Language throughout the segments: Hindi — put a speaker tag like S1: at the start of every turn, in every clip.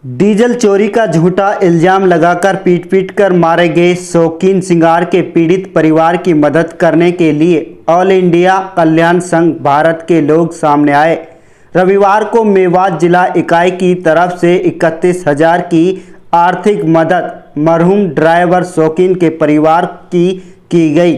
S1: डीजल चोरी का झूठा इल्जाम लगाकर पीट कर मारे गए शौकीन सिंगार के पीड़ित परिवार की मदद करने के लिए ऑल इंडिया कल्याण संघ भारत के लोग सामने आए। रविवार को मेवात जिला इकाई की तरफ से 31,000 की आर्थिक मदद मरहूम ड्राइवर शौकीन के परिवार की गई।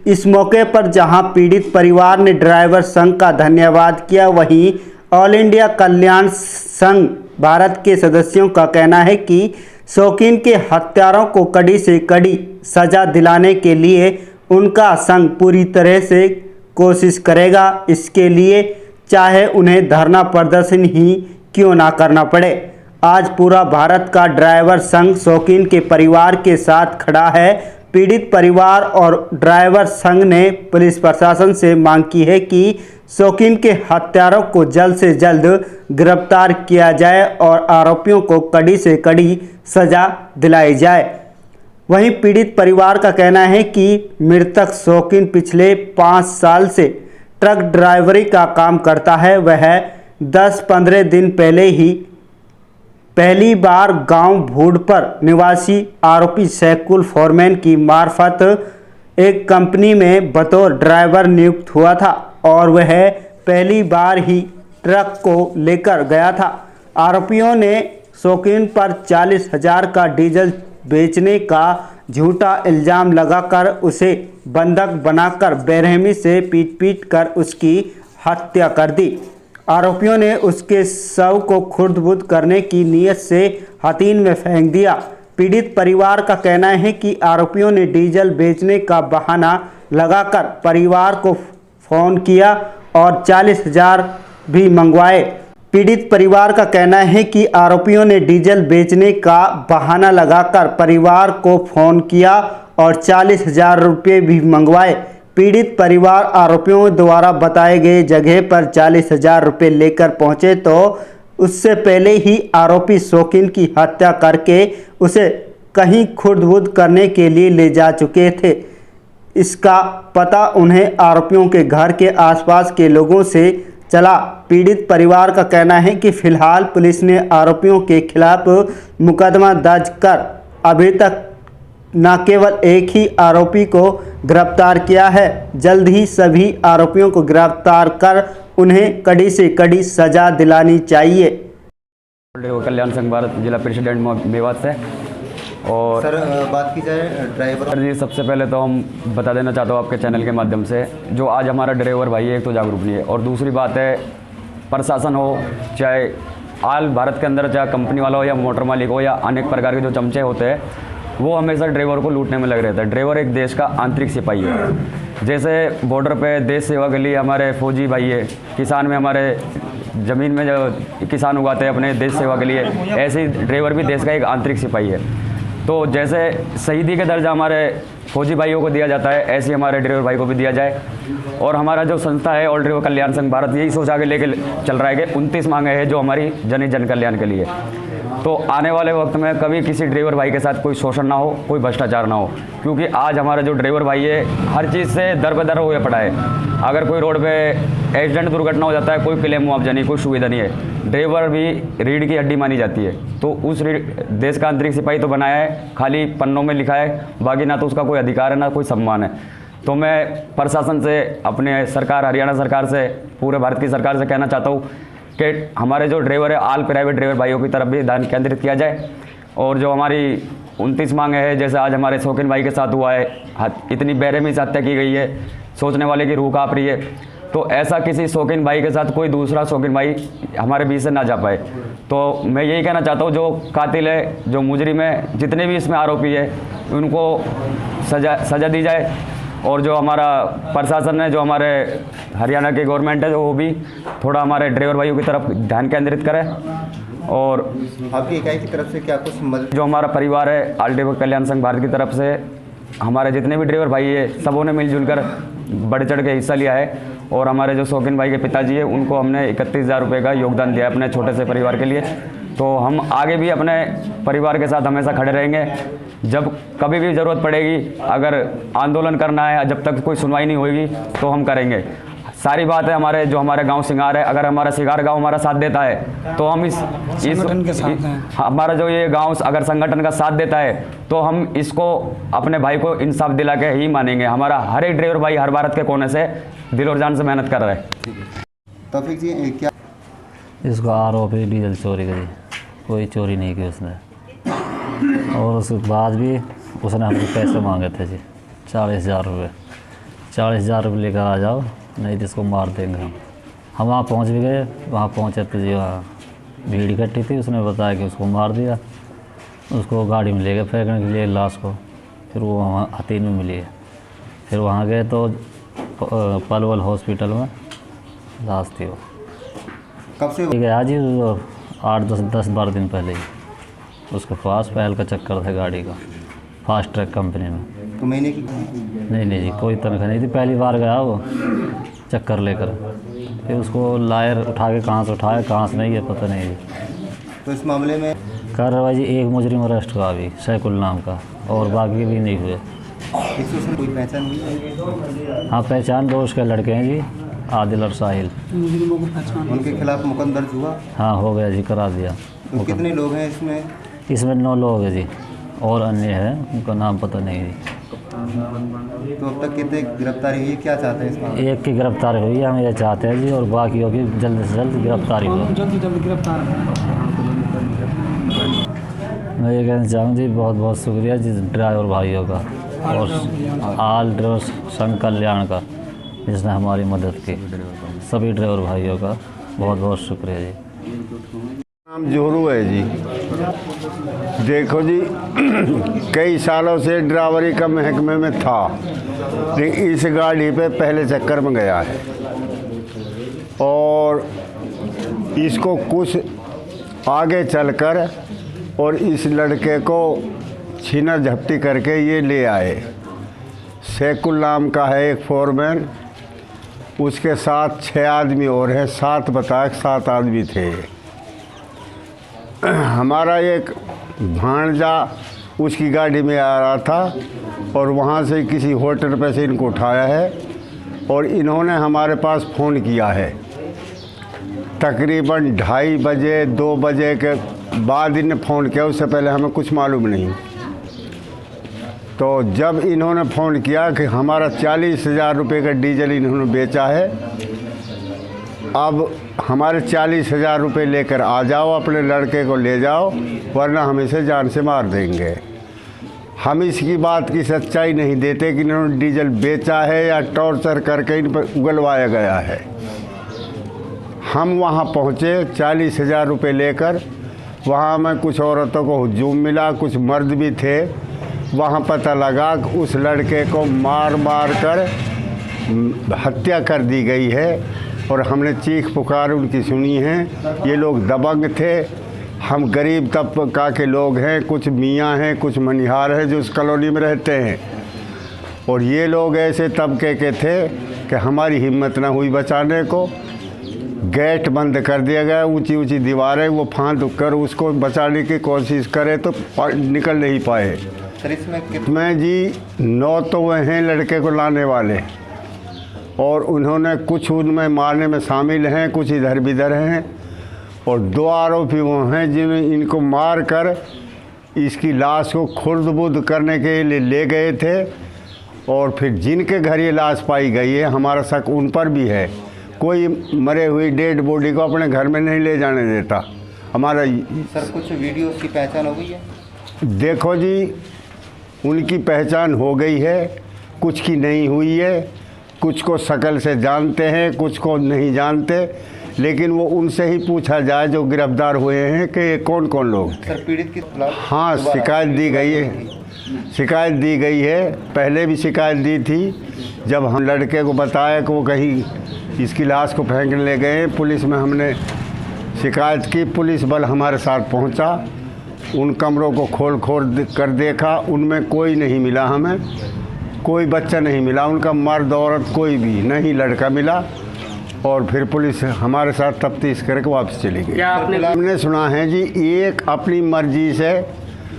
S1: इस मौके पर जहां पीड़ित परिवार ने ड्राइवर संघ का धन्यवाद किया, वहीं ऑल इंडिया कल्याण संघ भारत के सदस्यों का कहना है कि शौकीन के हत्यारों को कड़ी से कड़ी सजा दिलाने के लिए उनका संघ पूरी तरह से कोशिश करेगा। इसके लिए चाहे उन्हें धरना प्रदर्शन ही क्यों ना करना पड़े। आज पूरा भारत का ड्राइवर संघ शौकीन के परिवार के साथ खड़ा है। पीड़ित परिवार और ड्राइवर संघ ने पुलिस प्रशासन से मांग की है कि शौकीन के हत्यारों को जल्द से जल्द गिरफ्तार किया जाए और आरोपियों को कड़ी से कड़ी सजा दिलाई जाए। वहीं पीड़ित परिवार का कहना है कि मृतक शौकीन पिछले 5 साल से ट्रक ड्राइवरी का काम करता है। वह 10-15 दिन पहले ही पहली बार गांव भूडपर निवासी आरोपी सैकुल फोरमैन की मार्फत एक कंपनी में बतौर ड्राइवर नियुक्त हुआ था और वह पहली बार ही ट्रक को लेकर गया था। आरोपियों ने शौकीन पर 40,000 का डीजल बेचने का झूठा इल्जाम लगाकर उसे बंधक बनाकर बेरहमी से पीट कर उसकी हत्या कर दी। आरोपियों ने उसके शव को खुर्द-बुर्द करने की नीयत से हथीन में फेंक दिया। पीड़ित परिवार का कहना है कि आरोपियों ने डीजल बेचने का बहाना लगाकर परिवार को फ़ोन किया और 40,000 भी मंगवाए। पीड़ित परिवार का कहना है कि आरोपियों ने डीजल बेचने का बहाना लगाकर परिवार को फ़ोन किया और 40,000 रुपये भी मंगवाए। पीड़ित परिवार आरोपियों द्वारा बताए गए जगह पर 40,000 रुपये लेकर पहुंचे तो उससे पहले ही आरोपी शौकीन की हत्या करके उसे कहीं खुर्द-बुर्द करने के लिए ले जा चुके थे। इसका पता उन्हें आरोपियों के घर के आसपास के लोगों से चला। पीड़ित परिवार का कहना है कि फिलहाल पुलिस ने आरोपियों के खिलाफ मुकदमा दर्ज कर अभी तक न केवल एक ही आरोपी को गिरफ्तार किया है, जल्द ही सभी आरोपियों को गिरफ्तार कर उन्हें कड़ी से कड़ी सजा दिलानी चाहिए।
S2: कल्याण संघ भारत जिला प्रेसिडेंट मेवात से। और
S3: सर बात की जाए ड्राइवर
S2: सर जी, सबसे पहले तो हम बता देना चाहता हूँ आपके चैनल के माध्यम से, जो आज हमारा ड्राइवर भाई है एक तो जागरूक नहीं है, और दूसरी बात है प्रशासन हो चाहे आल भारत के अंदर चाहे कंपनी वाला हो या मोटर मालिक हो या अनेक प्रकार के जो चमचे होते हैं, वो हमेशा ड्राइवर को लूटने में लग रहता है। ड्राइवर एक देश का आंतरिक सिपाही है। जैसे बॉर्डर पे देश सेवा के लिए हमारे फौजी भाई है, किसान में हमारे ज़मीन में जो किसान उगाते हैं अपने देश सेवा के लिए, ऐसे ही ड्राइवर भी देश का एक आंतरिक सिपाही है। तो जैसे शहीदी का दर्जा हमारे फौजी भाइयों को दिया जाता है, ऐसे ही हमारे ड्राइवर भाई को भी दिया जाए। और हमारा जो संस्था है ऑल ड्राइवर कल्याण संघ भारत यही सोच आगे लेके चल रहा है कि 29 मांगे हैं जो हमारी जन कल्याण के लिए। तो आने वाले वक्त में कभी किसी ड्राइवर भाई के साथ कोई शोषण ना हो, कोई भ्रष्टाचार ना हो, क्योंकि आज हमारा जो ड्राइवर भाई है हर चीज़ से दर बदर हुए पड़ा है। अगर कोई रोड पे एक्सीडेंट दुर्घटना हो जाता है, कोई क्लेम मुआवजा नहीं, कोई सुविधा नहीं है। ड्राइवर भी रीढ़ की हड्डी मानी जाती है। तो उस देश का आंतरिक सिपाही तो बनाया है, खाली पन्नों में लिखा है, बाकी ना तो उसका कोई अधिकार है ना कोई सम्मान है। तो मैं प्रशासन से, अपने सरकार हरियाणा सरकार से, पूरे भारत की सरकार से कहना चाहता हूँ कि हमारे जो ड्राइवर है आल प्राइवेट ड्राइवर भाइयों की तरफ भी ध्यान केंद्रित किया जाए। और जो हमारी 29 मांगे हैं, जैसे आज हमारे शौकीन भाई के साथ हुआ है, इतनी बेरहमी से हत्या की गई है, सोचने वाले की रूह काँप रही है। तो ऐसा किसी शौकीन भाई के साथ कोई दूसरा शौकीन भाई हमारे बीच से ना जा पाए। तो मैं यही कहना चाहता हूँ, जो कातिल है, जो मुजरिम है, जितने भी इसमें आरोपी है, उनको सजा दी जाए। और जो हमारा प्रशासन है, जो हमारे हरियाणा की गवर्नमेंट है, वो भी थोड़ा हमारे ड्राइवर भाइयों की तरफ ध्यान केंद्रित करे। और
S3: आपकी इकाई की तरफ से क्या कुछ मदद?
S2: जो हमारा परिवार है ऑल ड्राइवर कल्याण संघ भारत की तरफ से, हमारे जितने भी ड्राइवर भाई है सबों ने मिलजुल कर बढ़ चढ़ के हिस्सा लिया है। और हमारे जो शौकीन भाई के पिताजी है उनको हमने 31,000 रुपये का योगदान दिया है अपने छोटे से परिवार के लिए। तो हम आगे भी अपने परिवार के साथ हमेशा खड़े रहेंगे। जब कभी भी ज़रूरत पड़ेगी, अगर आंदोलन करना है, जब तक कोई सुनवाई नहीं होगी तो हम करेंगे। सारी बात है हमारे जो हमारे गांव सिंगार है, अगर हमारा सिंगार गांव हमारा साथ देता है तो हम इस
S4: संगठन के साथ हैं।
S2: हमारा जो ये गांव अगर संगठन का साथ देता है तो हम इसको अपने भाई को इंसाफ दिला के ही मानेंगे। हमारा हर एक ड्राइवर भाई हर भारत के कोने से दिल और जान से मेहनत कर रहा है।
S3: तौफीक जी क्या
S5: इसको आरोपी डीजल चोरी करी, कोई चोरी नहीं की उसने। और उसके बाद भी उसने हमसे पैसे मांगे थे जी 40,000 रुपये। 40,000 रुपये लेकर आ जाओ, नहीं तो इसको मार देंगे हम वहाँ पहुँच भी गए। वहाँ पहुँचे तो जी वहाँ भीड़ इकट्ठी थी। उसने बताया कि उसको मार दिया। उसको गाड़ी में ले गए फेंकने के लिए लाश को। फिर वो वहाँ हथीन में मिली है। फिर वहाँ गए तो पलवल हॉस्पिटल में लाश थी वो।
S3: कब से
S5: गया जी 8-10-12 दिन पहले ही उसके पास पहल का चक्कर था गाड़ी का, फास्ट ट्रैक कंपनी में।
S3: तो महीने की
S5: नहीं जी, कोई तनख्वाह नहीं थी। पहली बार गया वो चक्कर लेकर। फिर उसको लायर उठा के कहाँ से उठाया कहाँ से नहीं है पता नहीं जी।
S3: तो इस मामले में
S5: कार्रवाई जी एक मुजरिम अरेस्ट हुआ अभी सैकुल नाम का, और बाकी भी नहीं हुए।
S3: इसमें कोई पहचान हुई है?
S5: हाँ पहचान 2 उसके लड़के हैं जी, आदिल और साहिल।
S4: मुजरिमों को पहचान
S3: उनके खिलाफ मुकदमा दर्ज हुआ?
S5: हाँ हो गया जी, करा दिया।
S3: तो कितने लोग हैं इसमें?
S5: इसमें 9 लोग हैं जी, और अन्य है उनका नाम पता नहीं जी।
S3: तो अब तक कितने गिरफ्तारी हुई है, क्या चाहते हैं इसमें?
S5: एक की गिरफ्तारी हुई है, हम ये चाहते हैं जी, और बाकियों की जल्द से जल्द गिरफ्तारी हो।
S4: जल्द से जल्द गिरफ्तार
S5: मैं ये कहना चाहूँ जी, बहुत बहुत शुक्रिया जी ड्राइवर भाइयों का और आल ड्राइवर संघ कल्याण का, जिसने हमारी मदद की। सभी ड्राइवर भाइयों का बहुत बहुत शुक्रिया जी।
S6: नाम जोरू है जी। देखो जी कई सालों से ड्राइवरी का महकमे में था, लेकिन इस गाड़ी पे पहले चक्कर में गया है और इसको कुछ आगे चलकर और इस लड़के को छीना झपटी करके ये ले आए। सैकुल नाम का है एक फोरमैन, उसके साथ 6 आदमी और हैं, 7 बताए 7 आदमी थे। हमारा एक भांजा उसकी गाड़ी में आ रहा था और वहाँ से किसी होटल पे से इनको उठाया है और इन्होंने हमारे पास फ़ोन किया है। तकरीबन 2:30 बजे 2 बजे के बाद इन्हें फ़ोन किया, उससे पहले हमें कुछ मालूम नहीं। तो जब इन्होंने फ़ोन किया कि हमारा 40,000 रुपये का डीजल इन्होंने बेचा है, अब हमारे 40,000 रुपये लेकर आ जाओ, अपने लड़के को ले जाओ, वरना हम इसे जान से मार देंगे। हम इसकी बात की सच्चाई नहीं देते कि इन्होंने डीजल बेचा है या टॉर्चर करके इन पर उगलवाया गया है। हम वहाँ पहुँचे 40,000 रुपये लेकर। वहाँ में कुछ औरतों को हुजूम मिला, कुछ मर्द भी थे। वहाँ पता लगा कि उस लड़के को मार मार कर हत्या कर दी गई है और हमने चीख पुकार उनकी सुनी है। ये लोग दबंग थे। हम गरीब तबका के लोग हैं, कुछ मियाँ हैं, कुछ मनिहार हैं जो उस कॉलोनी में रहते हैं, और ये लोग ऐसे तबके के थे कि हमारी हिम्मत ना हुई बचाने को। गेट बंद कर दिया गया, ऊंची ऊंची दीवारें, वो फांद कर उसको बचाने की कोशिश करे तो निकल नहीं पाए।
S3: सर इसमें
S6: मैं जी 9 तो वह हैं लड़के को लाने वाले, और उन्होंने कुछ उनमें मारने में शामिल हैं, कुछ इधर बिधर हैं, और 2 आरोपी वो हैं जिन्हें इनको मार कर इसकी लाश को खुर्द-बुर्द करने के लिए ले गए थे। और फिर जिनके घर ये लाश पाई गई है, हमारा शक उन पर भी है। कोई मरे हुई डेड बॉडी को अपने घर में नहीं ले जाने देता हमारा।
S3: सर कुछ वीडियो की पहचान हो गई है?
S6: देखो जी, उनकी पहचान हो गई है, कुछ की नहीं हुई है। कुछ को शक्ल से जानते हैं, कुछ को नहीं जानते, लेकिन वो उनसे ही पूछा जाए जो गिरफ्तार हुए हैं कि ये कौन कौन लोग थे।
S3: सर पीड़ित के खिलाफ
S6: हाँ शिकायत दी गई है, शिकायत दी गई है। पहले भी शिकायत दी थी, जब हम लड़के को बताया कि वो कहीं इसकी लाश को फेंकने ले गए। पुलिस में हमने शिकायत की, पुलिस बल हमारे साथ पहुंचा, उन कमरों को खोल कर देखा, उनमें कोई नहीं मिला, हमें कोई बच्चा नहीं मिला, उनका मर्द औरत कोई भी नहीं लड़का मिला। और फिर पुलिस हमारे साथ तफ्तीश करके वापस चली गई। हमने सुना है जी, एक अपनी मर्जी से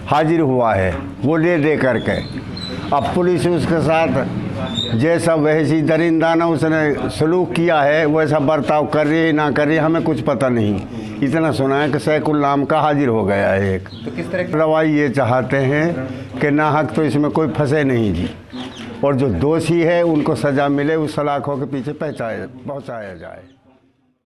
S6: हाजिर हुआ है, वो दे करके। अब पुलिस उसके साथ जैसा वैसी दरिंदाना उसने सलूक किया है, वैसा बर्ताव कर रही है ना कर रही है, हमें कुछ पता नहीं। इतना सुना है कि सैकुल नाम का हाजिर हो गया है एक।
S3: तो किस तरह
S6: रवाई ये चाहते हैं कि नाहक तो इसमें कोई फंसे नहीं जी, और जो दोषी है उनको सज़ा मिले, उस सलाखों के पीछे पहुँचाया जाए।